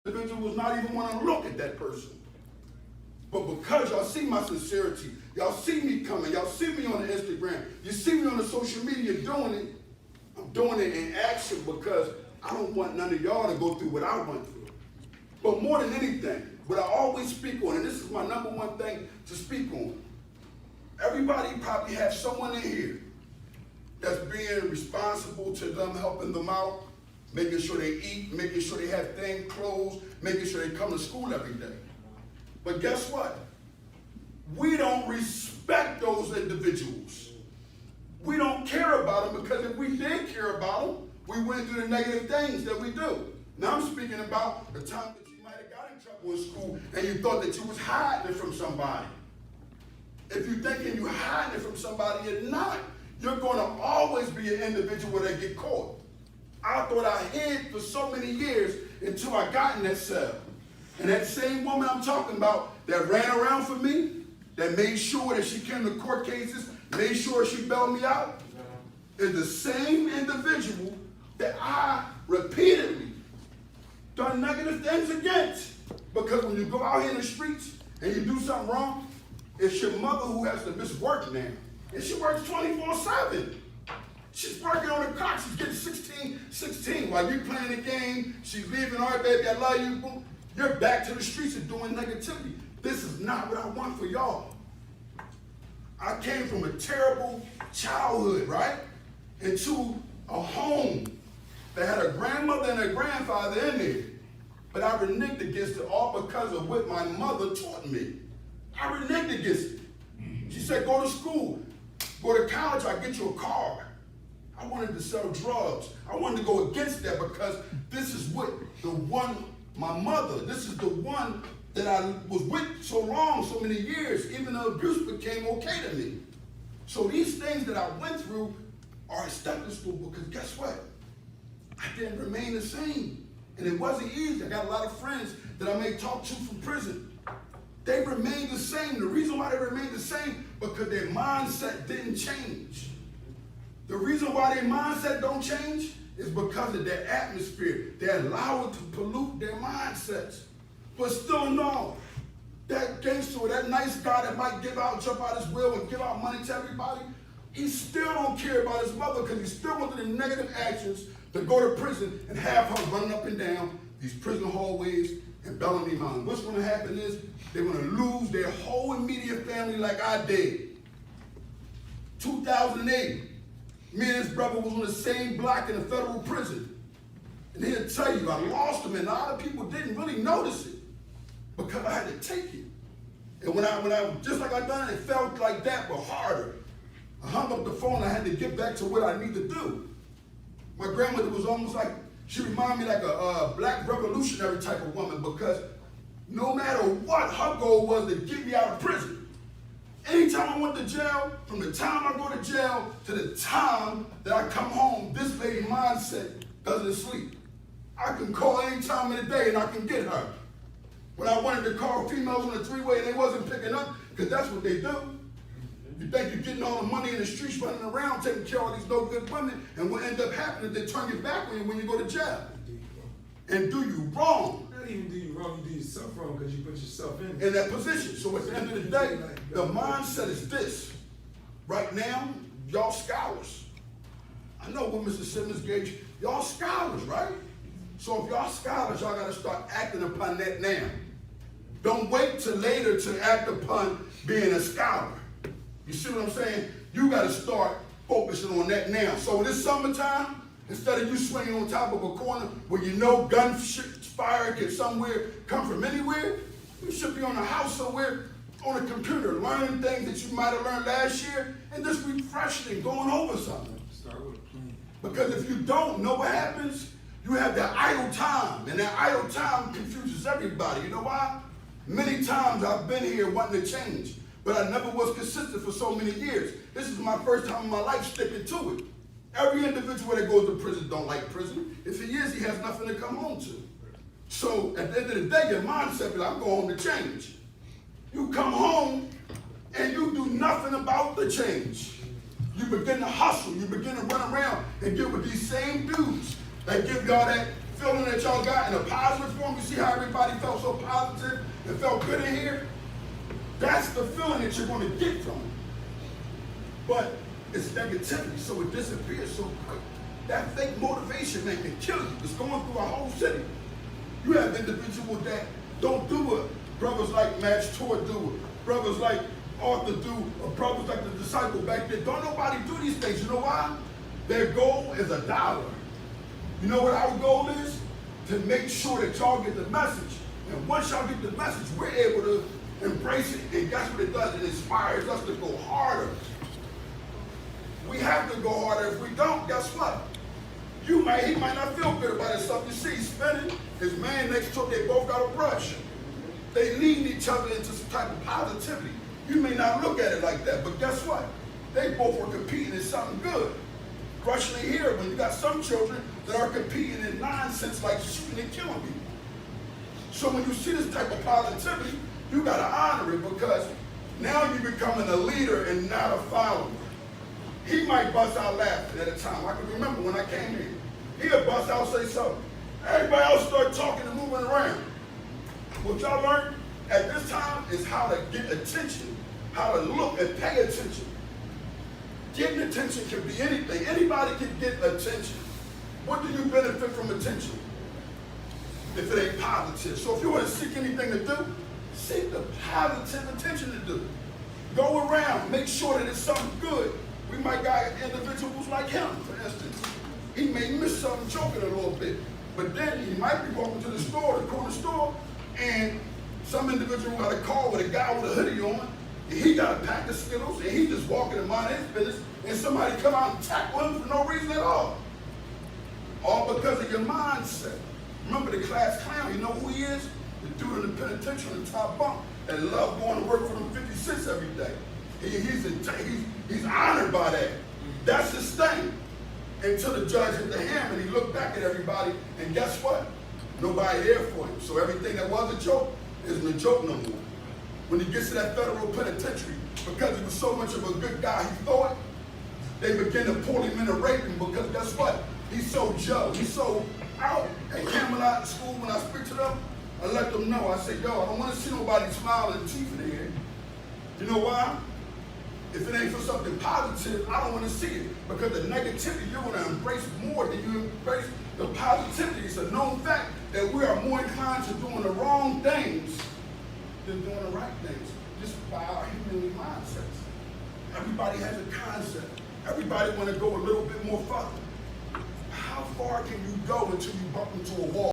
individuals not even want to look at that person. But because y'all see my sincerity, y'all see me coming, y'all see me on the Instagram, you see me on the social media doing it, I'm doing it in action because I don't want none of y'all to go through what I went through. But more than anything, what I always speak on, and this is my number one thing to speak on, everybody probably has someone in here that's being responsible to them, helping them out, making sure they eat, making sure they have things, clothes, making sure they come to school every day. But guess what? We don't respect those individuals. We don't care about them because if we did care about them, we wouldn't do the negative things that we do. Now I'm speaking about the time that you might have got in trouble in school and you thought that you was hiding it from somebody. If you're thinking you're hiding it from somebody, you're not. You're going to always be an individual that get caught. I thought I hid for so many years until I got in that cell. And that same woman I'm talking about that ran around for me, that made sure that she came to court cases, made sure she bailed me out, is the same individual that I repeatedly done negative things against. Because when you go out here in the streets and you do something wrong, it's your mother who has to miss work now. And she works 24/7. She's working on the clock. She's getting 16 while you're playing the game. She's leaving, all right, baby, I love you. Boom. You're back to the streets and doing negativity. This is not what I want for y'all. I came from a terrible childhood, right? Into a home that had a grandmother and a grandfather in there. But I reneged against it all because of what my mother taught me. I reneged against it. She said, go to school, go to college, I'll get you a car. I wanted to sell drugs. I wanted to go against that because this is what the one, my mother, this is the one that I was with so long, so many years, even though abuse became okay to me. So these things that I went through are a stepping stool because guess what? I didn't remain the same. And it wasn't easy. I got a lot of friends that I may talk to from prison. They remained the same. The reason why they remained the same, because their mindset didn't change. The reason why their mindset don't change is because of their atmosphere. They allow it to pollute their mindsets. But still no, that gangster, that nice guy that might jump out his will and give out money to everybody, he still don't care about his mother because he still wanted the negative actions to go to prison and have her running up and down these prison hallways and belling him out. What's going to happen is they're going to lose their whole immediate family like I did. 2008, me and his brother was on the same block in a federal prison. And he'll tell you, I lost him, and a lot of people didn't really notice it because I had to take it. And when I just like I done it, felt like that, but harder. I hung up the phone, I had to get back to what I need to do. My grandmother was almost like, she reminded me like a black revolutionary type of woman because no matter what, her goal was to get me out of prison. Anytime I went to jail, from the time I go to jail to the time that I come home, this lady mindset doesn't sleep. I can call any time of the day and I can get her. When I wanted to call females on the three-way and they wasn't picking up, because that's what they do. You think you're getting all the money in the streets running around taking care of all these no good women, and what end up happening is they turn your back on you when you go to jail. And do you wrong. Not even do you wrong, you do yourself wrong because you put yourself in that position. So at the end of the day, the mindset is this. Right now, y'all scholars. I know what Mr. Simmons gave you. Y'all scholars, right? So if y'all scholars, y'all got to start acting upon that now. Don't wait till later to act upon being a scholar. You see what I'm saying? You got to start focusing on that now. So this summertime, instead of you swinging on top of a corner where you know gunfire can somewhere come from anywhere, you should be on a house somewhere on a computer learning things that you might have learned last year and just refreshing and going over something. Start with a plan. Because if you don't know what happens, you have that idle time, and that idle time confuses everybody. You know why? Many times I've been here wanting to change, but I never was consistent for so many years. This is my first time in my life sticking to it. Every individual that goes to prison don't like prison. If he is, he has nothing to come home to. So at the end of the day, your mindset is, I'm going home to change. You come home and you do nothing about the change. You begin to hustle. You begin to run around and get with these same dudes that give y'all that feeling that y'all got in a positive form. You see how everybody felt so positive and felt good in here? That's the feeling that you're going to get from it. But it's negativity, so it disappears so quick. That fake motivation, man, can kill you. It's going through our whole city. You have individuals that don't do what brothers like Max Tour do, brothers like Arthur do, or brothers like the disciple back there. Don't nobody do these things. You know why? Their goal is $1. You know what our goal is? To make sure that y'all get the message. And once y'all get the message, we're able to embrace it. And guess what it does? It inspires us to go harder. We have to go harder. If we don't, guess what? He might not feel good about himself. You see, he's spinning. His man next to him, they both got a brush. They lead each other into some type of positivity. You may not look at it like that, but guess what? They both are competing in something good. Rushing here when you got some children that are competing in nonsense like shooting and killing people. So when you see this type of positivity, you got to honor it, because now you're becoming a leader and not a follower. He might bust out laughing at a time. I can remember when I came here. He'll bust out, say something. Everybody else start talking and moving around. What y'all learned at this time is how to get attention, how to look and pay attention. Getting attention can be anything. Anybody can get attention. What do you benefit from attention? If it ain't positive. So if you want to seek anything to do, seek the positive attention to do. Go around, make sure that it's something good. We might got individuals like him, for instance. He may miss something joking a little bit, but then he might be walking to the store, the corner store, and some individual got a car with a guy with a hoodie on, and he got a pack of Skittles, and he just walking and mind his business, and somebody come out and tackle him for no reason at all. All because of your mindset. Remember the class clown, you know who he is? The dude in the penitentiary in the top bunk that love going to work for them 50 cents every day. He's honored by that. That's his thing. Until the judge hit the hammer and he looked back at everybody, and guess what? Nobody there for him. So everything that was a joke isn't a joke no more. When he gets to that federal penitentiary, because he was so much of a good guy, he thought, they begin to pull him in and rape him, because guess what? He's so jealous. He's so out. At Camelot School, when I speak to them, I let them know. I say, yo, I don't want to see nobody smiling teeth in their head. You know why? If it ain't for something positive, I don't want to see it. Because the negativity, you're going to embrace more than you embrace the positivity. It's a known fact that we are more inclined to doing the wrong things than doing the right things, just by our human mindsets. Everybody has a concept. Everybody want to go a little bit more further. How far can you go until you bump into a wall?